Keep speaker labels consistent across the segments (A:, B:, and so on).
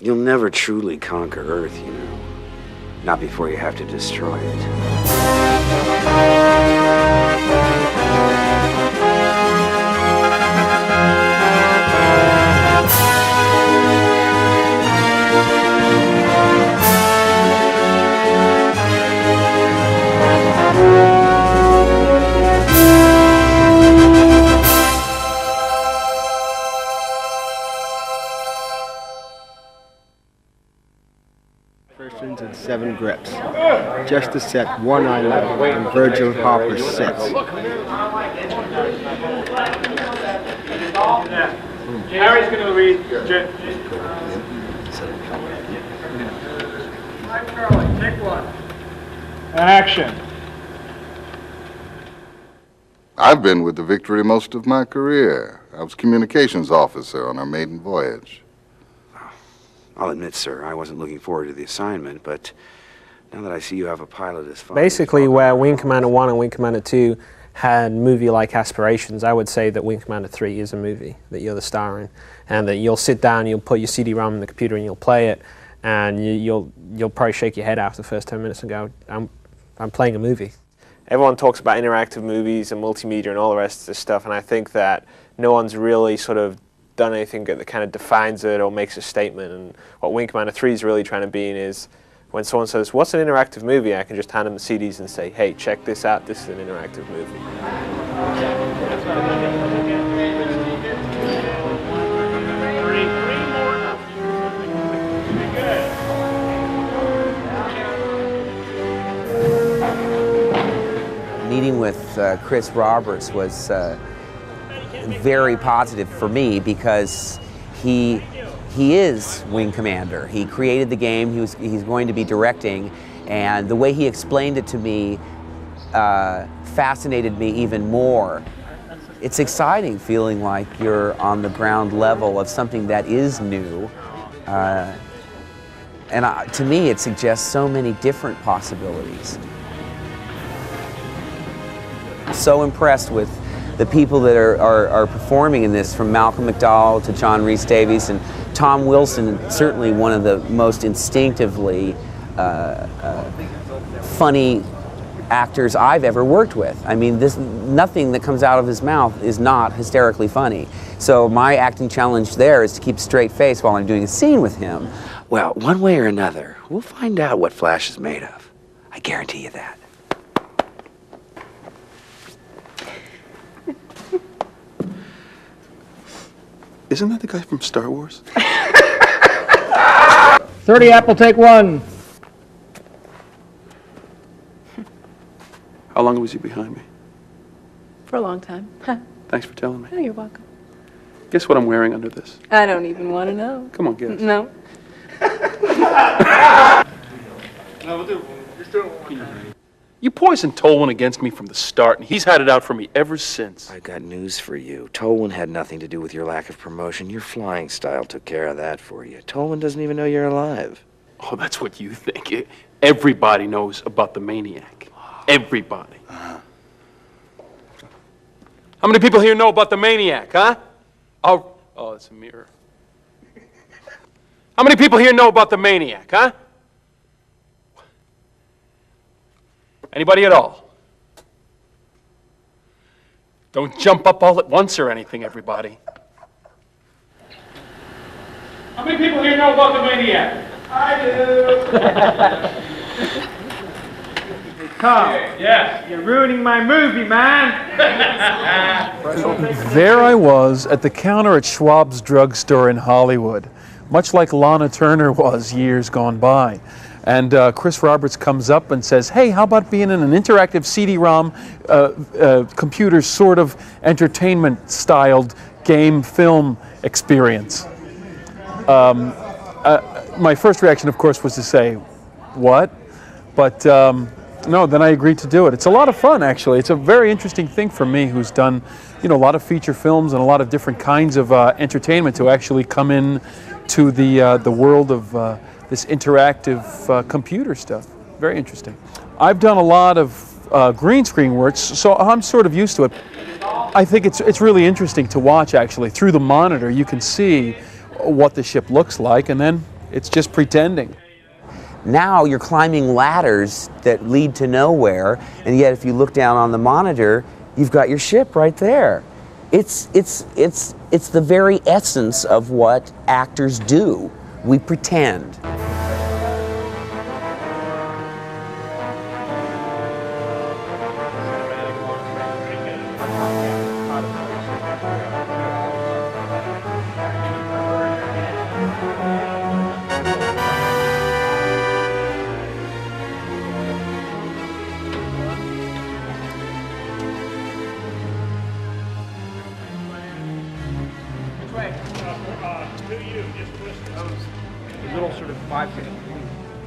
A: You'll never truly conquer Earth, you know. Not before you have to destroy it.
B: Persons and 7 grips. Just to set 1 eye level and Virgil Harper sets.
C: Harry's going to read. Charlie, take 1. Action.
D: I've been with the Victory most of my career. I was communications officer on our maiden voyage.
A: I'll admit, sir, I wasn't looking forward to the assignment, but now that I see you have a pilot as far
E: Basically, where Wing Commander 1 and Wing Commander 2 had movie-like aspirations, I would say that Wing Commander 3 is a movie that you're the star in, and that you'll sit down, you'll put your CD-ROM in the computer and you'll play it, and you'll probably shake your head after the first 10 minutes and go, I'm playing a movie. Everyone talks about interactive movies and multimedia and all the rest of this stuff, and I think that no one's really sort of done anything that kind of defines it or makes a statement. And what Wing Commander 3 is really trying to be in is when someone says, what's an interactive movie? I can just hand them the CDs and say, hey, check this out, this is an interactive movie.
F: Meeting with Chris Roberts was very positive for me because he is Wing Commander. He created the game, he's going to be directing, and the way he explained it to me fascinated me even more. It's exciting feeling like you're on the ground level of something that is new, and to me it suggests so many different possibilities. So impressed with the people that are performing in this, from Malcolm McDowell to John Rhys-Davies, and Tom Wilson, certainly one of the most instinctively funny actors I've ever worked with. I mean, nothing that comes out of his mouth is not hysterically funny. So my acting challenge there is to keep a straight face while I'm doing a scene with him.
A: Well, one way or another, we'll find out what Flash is made of. I guarantee you that.
G: Isn't that the guy from Star Wars?
C: 30 Apple, take 1.
G: How long was he behind me?
H: For a long time.
G: Thanks for telling me.
H: Oh, you're welcome.
G: Guess what I'm wearing under this?
H: I don't even want to know.
G: Come on, guess.
H: No.
G: You poisoned Tolwyn against me from the start, and he's had it out for me ever since.
A: I got news for you. Tolwyn had nothing to do with your lack of promotion. Your flying style took care of that for you. Tolwyn doesn't even know you're alive.
G: Oh, that's what you think. Everybody knows about the maniac. Everybody. How many people here know about the maniac, huh? Oh, it's a mirror. How many people here know about the maniac, huh? Anybody at all? Don't jump up all at once or anything, everybody. How many people here know about the maniac? I do.
C: Tom,
G: Yes.
C: you're ruining my movie, man.
I: There I was at the counter at Schwab's drugstore in Hollywood, much like Lana Turner was years gone by. And Chris Roberts comes up and says, hey, how about being in an interactive CD-ROM computer sort of entertainment-styled game film experience? My first reaction, of course, was to say, what? But no, then I agreed to do it. It's a lot of fun, actually. It's a very interesting thing for me, who's done, a lot of feature films and a lot of different kinds of entertainment, to actually come in to the world of this interactive computer stuff. Very interesting. I've done a lot of green screen works, so I'm sort of used to it. I think it's really interesting to watch, actually. Through the monitor, you can see what the ship looks like, and then It's just pretending.
F: Now you're climbing ladders that lead to nowhere, and yet if you look down on the monitor, you've got your ship right there. It's the very essence of what actors do. We pretend.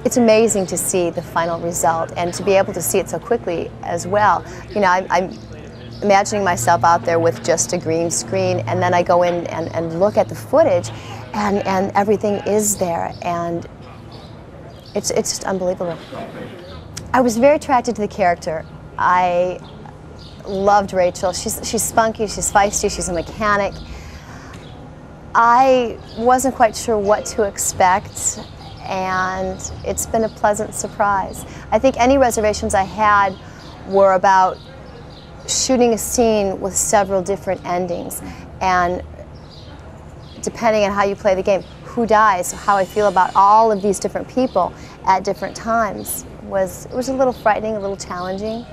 J: It's amazing to see the final result and to be able to see it so quickly as well. You know, I'm imagining myself out there with just a green screen, and then I go in and look at the footage, and everything is there, and it's just unbelievable. I was very attracted to the character. I loved Rachel. She's spunky, she's feisty, she's a mechanic. I wasn't quite sure what to expect, and it's been a pleasant surprise. I think any reservations I had were about shooting a scene with several different endings, and depending on how you play the game, who dies, how I feel about all of these different people at different times was a little frightening, a little challenging.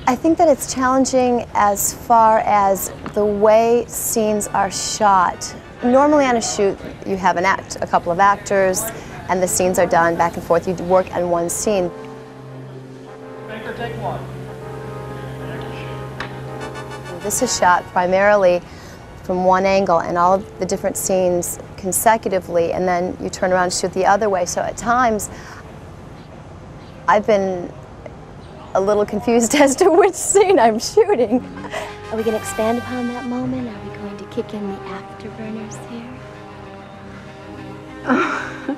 J: I think that it's challenging as far as the way scenes are shot. Normally on a shoot, you have a couple of actors, and the scenes are done back and forth. You work on one scene.
C: Anchor, take one.
J: This is shot primarily from one angle, and all of the different scenes consecutively, and then you turn around and shoot the other way. So at times, I've been a little confused as to which scene I'm shooting.
K: Are we going to expand upon that moment? Are we going to kick in the afterburners here?
H: Oh,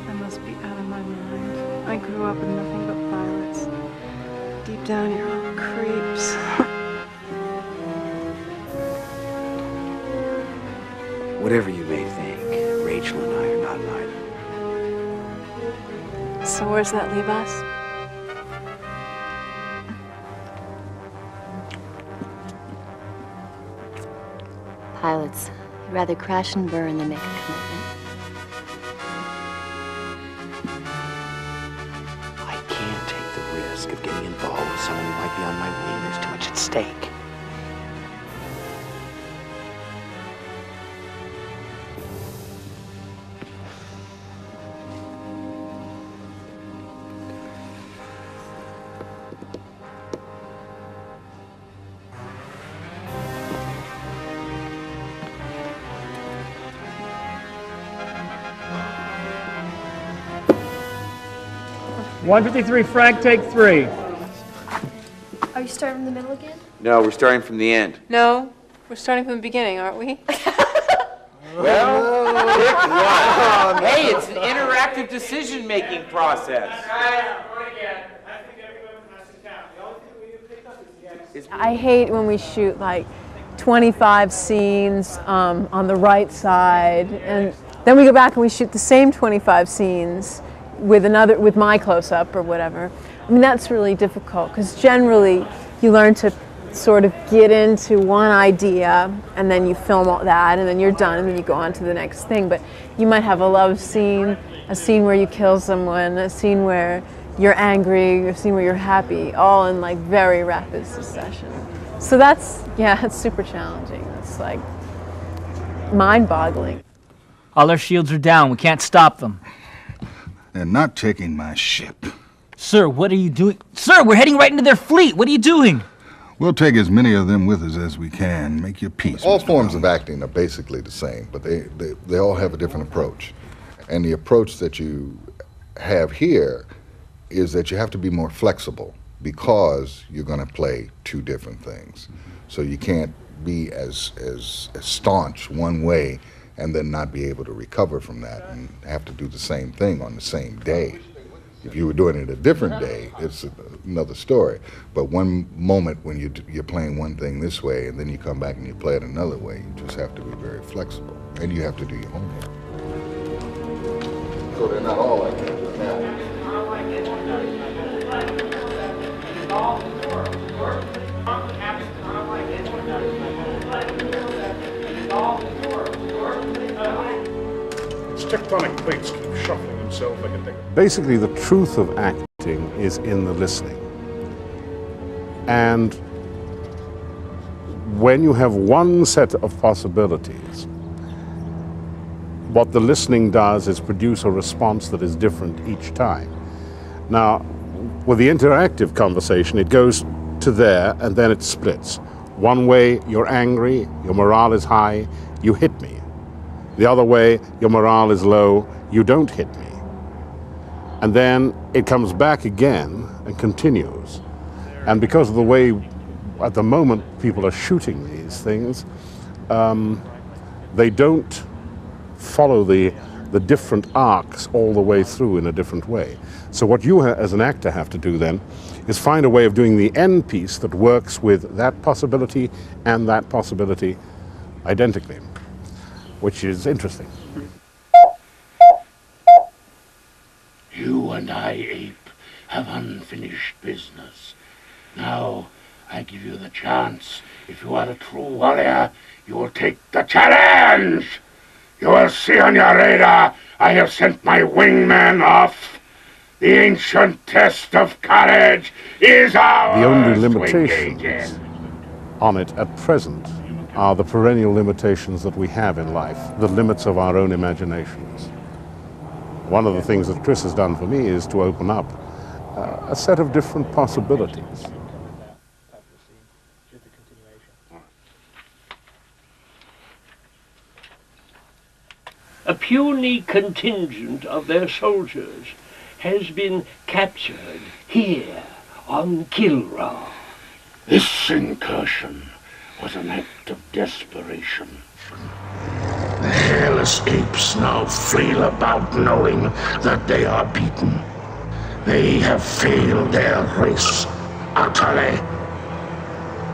H: I must be out of my mind. I grew up with nothing but violets. Deep down, you're all creeps.
A: Whatever you may think, Rachel and I are not an item.
H: So where's that leave us?
K: Pilots, you'd rather crash and burn than make a commitment.
A: I can't take the risk of getting involved with someone who might be on my wing. There's too much at stake.
C: .153, Frank, take 3.
K: Are you starting from the middle again?
A: No, we're starting from the end.
H: No, we're starting from the beginning, aren't we?
F: Well, pick one. Hey, it's an interactive decision-making process.
H: I hate when we shoot like 25 scenes on the right side, and then we go back and we shoot the same 25 scenes with my close-up or whatever. I mean, that's really difficult because generally you learn to sort of get into one idea and then you film all that and then you're done and then you go on to the next thing. But you might have a love scene, a scene where you kill someone, a scene where you're angry, a scene where you're happy, all in like very rapid succession. So it's super challenging. It's like mind-boggling.
C: All our shields are down. We can't stop them.
D: They're not taking my ship.
C: Sir, what are you doing? Sir, we're heading right into their fleet. What are you doing?
D: We'll take as many of them with us as we can. Make your peace.
L: All
D: Mr.
L: forms
D: Brown.
L: of acting are basically the same, but they all have a different approach. And the approach that you have here is that you have to be more flexible because you're going to play two different things. So you can't be as staunch one way and then not be able to recover from that and have to do the same thing on the same day. If you were doing it a different day, it's another story. But one moment when you're playing one thing this way and then you come back and you play it another way, you just have to be very flexible and you have to do your homework. So they're not all like that. Now,
M: Tectonic plates keep shuffling themselves like a thing.
N: Basically, the truth of acting is in the listening. And when you have one set of possibilities, what the listening does is produce a response that is different each time. Now, with the interactive conversation, it goes to there and then it splits. One way, you're angry, your morale is high, you hit me. The other way, your morale is low, you don't hit me. And then it comes back again and continues. And because of the way, at the moment, people are shooting these things, they don't follow the different arcs all the way through in a different way. So what you as an actor have to do then is find a way of doing the end piece that works with that possibility and that possibility identically, which is interesting.
O: You and I, Ape, have unfinished business. Now, I give you the chance. If you are a true warrior, you will take the challenge. You will see on your radar, I have sent my wingman off. The ancient test of courage is ours.
N: The only limitations on it at present are the perennial limitations that we have in life, the limits of our own imaginations. One of the things that Chris has done for me is to open up a set of different possibilities.
P: A puny contingent of their soldiers has been captured here on Kilra.
O: This incursion was an act of desperation. The hairless apes now flail about knowing that they are beaten. They have failed their race utterly.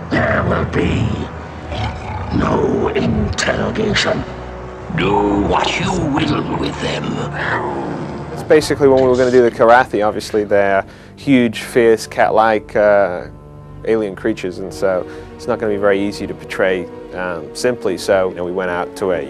O: There will be no interrogation. Do what you will with them.
E: It's basically when we were going to do the Karathi, obviously they're huge, fierce, cat-like alien creatures, and so it's not going to be very easy to portray simply. So we went out to a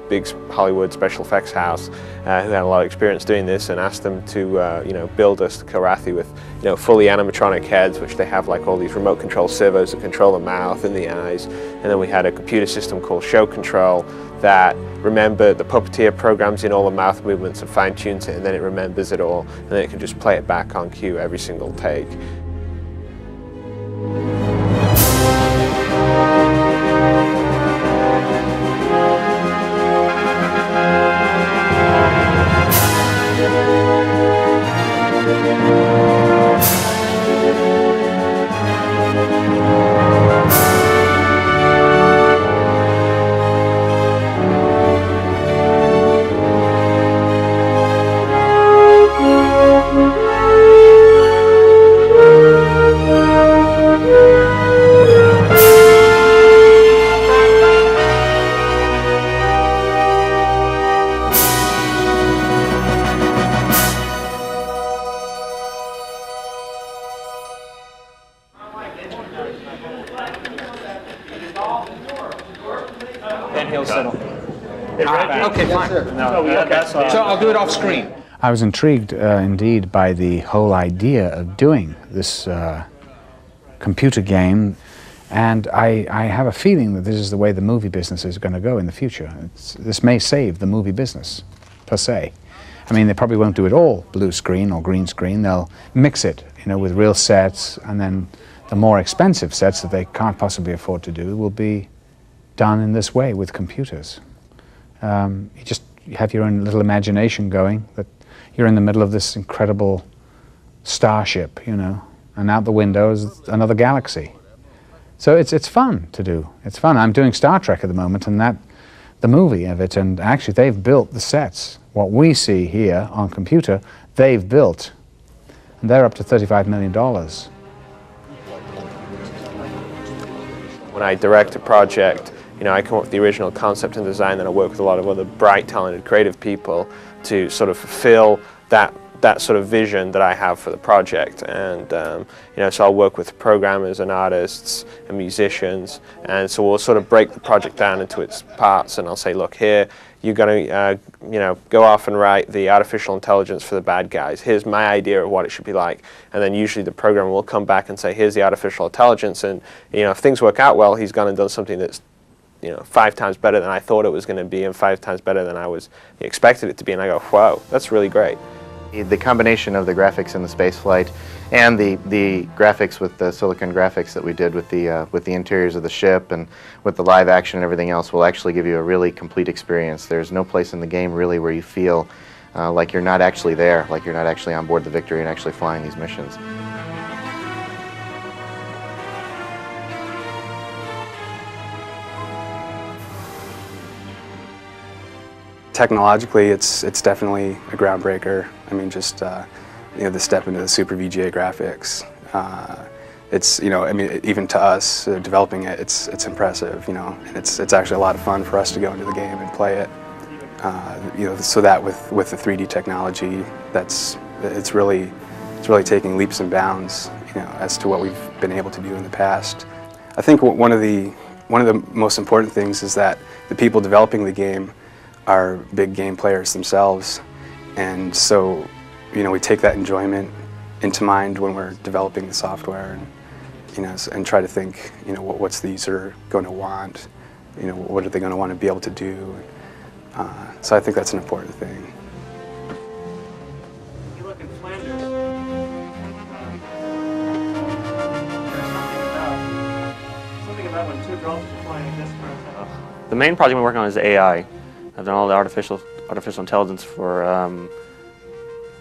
E: big Hollywood special effects house who had a lot of experience doing this, and asked them to build us the Karathi with fully animatronic heads, which they have like all these remote control servos that control the mouth and the eyes, and then we had a computer system called Show Control that remembered the puppeteer programs in all the mouth movements and fine-tunes it, and then it remembers it all, and then it can just play it back on cue every single take.
C: Then he'll settle.
Q: Okay, fine. So I'll do it off screen. I was intrigued indeed by the whole idea of doing this computer game, and I have a feeling that this is the way the movie business is going to go in the future. This may save the movie business, per se. I mean, they probably won't do it all blue screen or green screen. They'll mix it, with real sets, and then the more expensive sets that they can't possibly afford to do will be done in this way with computers. You have your own little imagination going, that you're in the middle of this incredible starship, and out the window is another galaxy. So it's fun to do. It's fun. I'm doing Star Trek at the moment, and the movie of it, and actually they've built the sets. What we see here on computer, they've built, and they're up to $35 million.
E: When I direct a project, You know, I come up with the original concept and design, then I work with a lot of other bright, talented, creative people to sort of fulfill that sort of vision that I have for the project. And you know, so I'll work with programmers and artists and musicians, and so we'll sort of break the project down into its parts, and I'll say, look, here you're going to you know, go off and write the artificial intelligence for the bad guys. Here's my idea of what it should be like, and then usually the programmer will come back and say, here's the artificial intelligence, and you know, if things work out well, he's gone and done something that's, you know, 5 times better than I thought it was going to be, and 5 times better than I was expected it to be, and I go, wow, that's really great.
R: The combination of the graphics in the spaceflight and the graphics with the silicon graphics that we did with the interiors of the ship and with the live action and everything else will actually give you a really complete experience. There's no place in the game really where you feel like you're not actually there, like you're not actually on board the Victory and actually flying these missions.
S: Technologically, it's definitely a groundbreaker. I mean, just you know, the step into the Super VGA graphics. It's, you know, I mean, even to us developing it, it's impressive. You know, and it's actually a lot of fun for us to go into the game and play it. You know, so that with the 3D technology, it's really taking leaps and bounds, you know, as to what we've been able to do in the past. I think one of the most important things is that the people developing the game are big game players themselves, and so, you know, we take that enjoyment into mind when we're developing the software, and you know, and try to think, you know, what's the user going to want, you know, what are they going to want to be able to do. So I think that's an important thing.
T: You look in Flanders. Something about when 2 drones are flying against each.
U: The main project we're working on is AI. I've done all the artificial intelligence for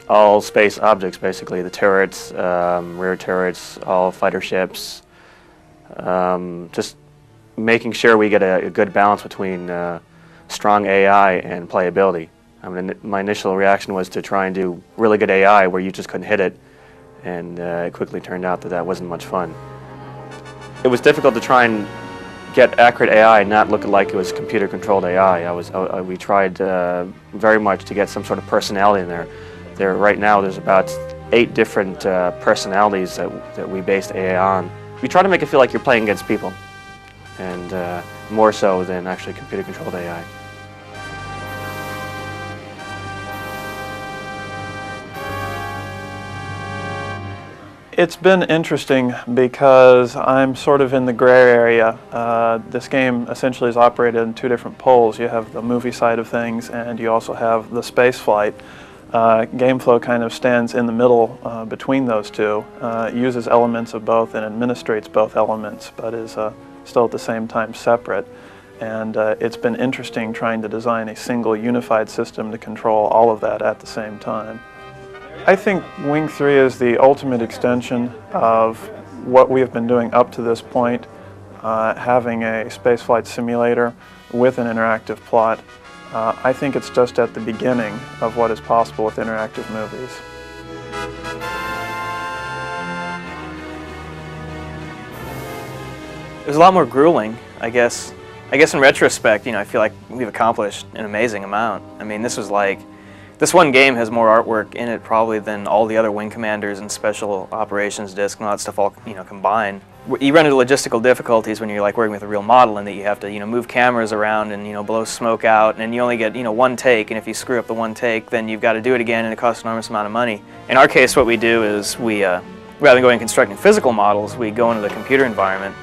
U: all space objects, basically, the turrets, rear turrets, all fighter ships. Just making sure we get a good balance between strong AI and playability. I mean, my initial reaction was to try and do really good AI where you just couldn't hit it, and it quickly turned out that that wasn't much fun. It was difficult to try and get accurate AI and not look like it was computer-controlled AI. We tried very much to get some sort of personality in there. Right now, there's about 8 different personalities that we based AI on. We try to make it feel like you're playing against people, and more so than actually computer-controlled AI.
V: It's been interesting because I'm sort of in the gray area. This game essentially is operated in 2 different poles. You have the movie side of things, and you also have the space flight. GameFlow kind of stands in the middle between those 2, uses elements of both and administrates both elements, but is still at the same time separate. And it's been interesting trying to design a single unified system to control all of that at the same time. I think Wing 3 is the ultimate extension of what we have been doing up to this point, having a spaceflight simulator with an interactive plot. I think it's just at the beginning of what is possible with interactive movies.
W: It was a lot more grueling, I guess. I guess in retrospect, you know, I feel like we've accomplished an amazing amount. I mean, this one game has more artwork in it probably than all the other Wing Commanders and Special Operations discs and all that stuff all, you know, combined. You run into logistical difficulties when you're like working with a real model, in that you have to, you know, move cameras around and, you know, blow smoke out, and you only get, you know, 1 take, and if you screw up the 1 take, then you've got to do it again, and it costs an enormous amount of money. In our case, what we do is rather than going and constructing physical models, we go into the computer environment,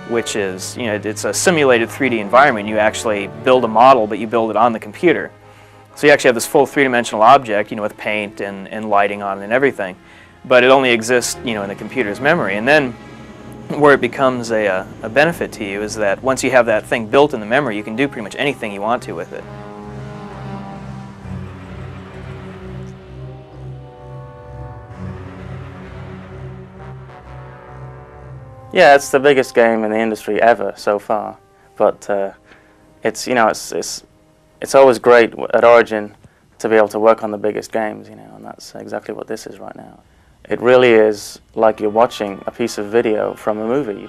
W: which is, you know, it's a simulated 3D environment. You actually build a model, but you build it on the computer. So you actually have this full 3-dimensional object, you know, with paint and lighting on it and everything, but it only exists, you know, in the computer's memory. And then where it becomes a benefit to you is that once you have that thing built in the memory, you can do pretty much anything you want to with it.
U: Yeah, it's the biggest game in the industry ever so far, but it's, you know, it's always great at Origin to be able to work on the biggest games, you know, and that's exactly what this is right now. It really is like you're watching a piece of video from a movie.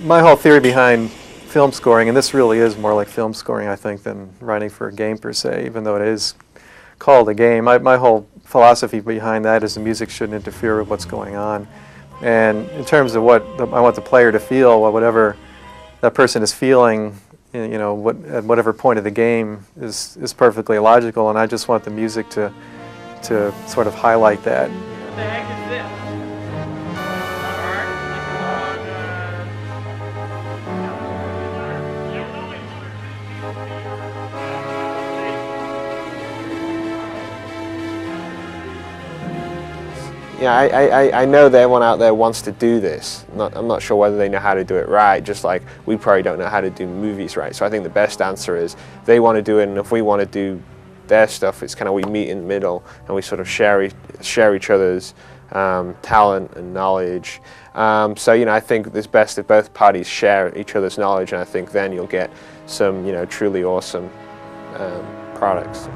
B: my whole theory behind film scoring, and this really is more like film scoring, I think, than writing for a game per se, even though it is called a game. My whole philosophy behind that is the music shouldn't interfere with what's going on. And in terms of what I want the player to feel, whatever that person is feeling, you know, at whatever point of the game is perfectly logical, and I just want the music to sort of highlight that.
T: What the heck is this?
E: Yeah, I know that everyone out there wants to do this. I'm not sure whether they know how to do it right, just like we probably don't know how to do movies right. So I think the best answer is they want to do it, and if we want to do their stuff, it's kind of we meet in the middle and we sort of share each other's talent and knowledge. So, you know, I think it's best if both parties share each other's knowledge, and I think then you'll get some, you know, truly awesome products.